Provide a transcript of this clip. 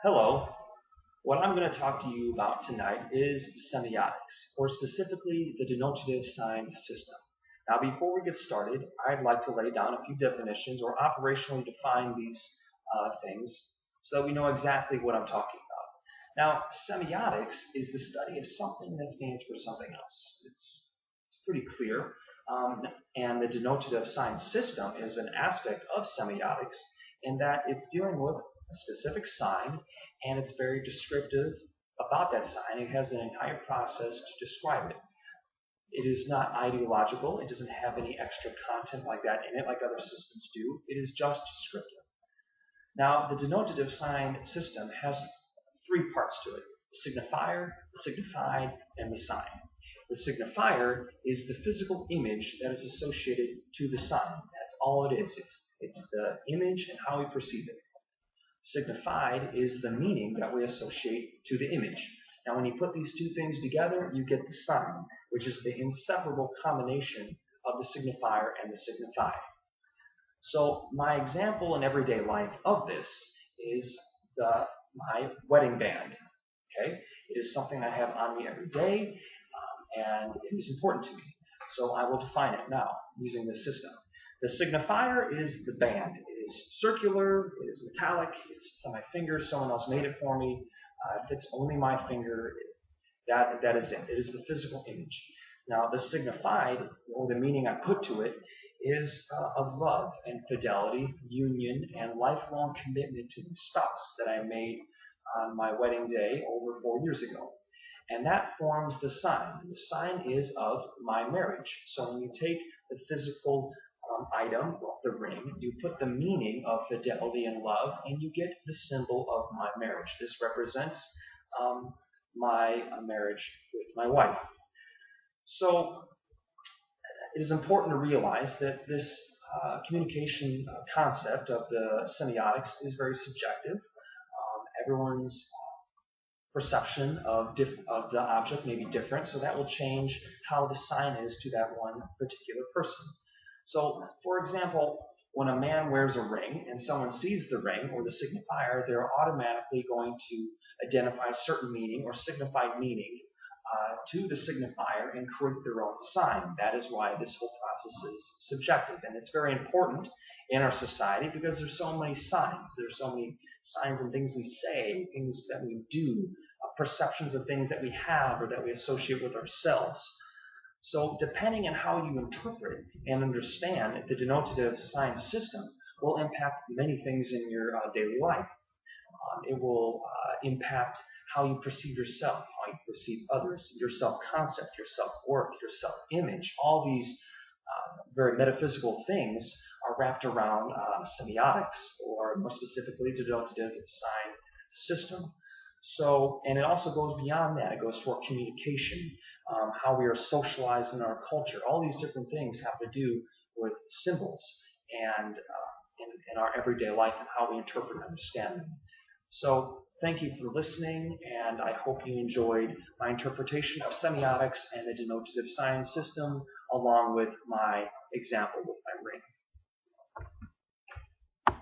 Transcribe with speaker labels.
Speaker 1: Hello. What I'm going to talk to you about tonight is semiotics, or specifically the denotative sign system. Now, before we get started, I'd like to lay down a few definitions or operationally define these things so that we know exactly what I'm talking about. Now, semiotics is the study of something that stands for something else. It's pretty clear. And the denotative sign system is an aspect of semiotics in that it's dealing with a specific sign and it's very descriptive about that sign. It has an entire process to describe it. It is not ideological. It doesn't have any extra content like that in it like other systems do. It is just descriptive. Now, the denotative sign system has three parts to it: the signifier, the signified, and the sign. The signifier is the physical image that is associated to the sign. That's all it is. It's the image and how we perceive it. Signified is the meaning that we associate to the image. Now, when you put these two things together, you get the sign, which is the inseparable combination of the signifier and the signified. So my example in everyday life of this is my wedding band. Okay, it is something I have on me every day, and it is important to me. So I will define it now using this system. The signifier is the band. It is circular, it is metallic, it's on my finger, someone else made it for me, it fits only my finger, that is it. It is the physical image. Now the signified, or the meaning I put to it, is of love and fidelity, union, and lifelong commitment to the spouse that I made on my wedding day over 4 years ago. And that forms the sign. The sign is of my marriage. So when you take the physical item, the ring, you put the meaning of fidelity and love, and you get the symbol of my marriage. This represents my marriage with my wife. So it is important to realize that this communication concept of the semiotics is very subjective. Everyone's perception of the object may be different, so that will change how the sign is to that one particular person. So, for example, when a man wears a ring and someone sees the ring or the signifier, they're automatically going to identify certain meaning or signified meaning to the signifier and create their own sign. That is why this whole process is subjective. And it's very important in our society because there's so many signs. There's so many signs and things we say, things that we do, perceptions of things that we have or that we associate with ourselves. So depending on how you interpret and understand the denotative sign system will impact many things in your daily life. It will impact how you perceive yourself, how you perceive others, your self-concept, your self-worth, your self-image. All these very metaphysical things are wrapped around semiotics, or more specifically, denotative sign system. So, and it also goes beyond that. It goes to our communication, how we are socialized in our culture. All these different things have to do with symbols and in our everyday life and how we interpret and understand them. So thank you for listening, and I hope you enjoyed my interpretation of semiotics and the denotative sign system along with my example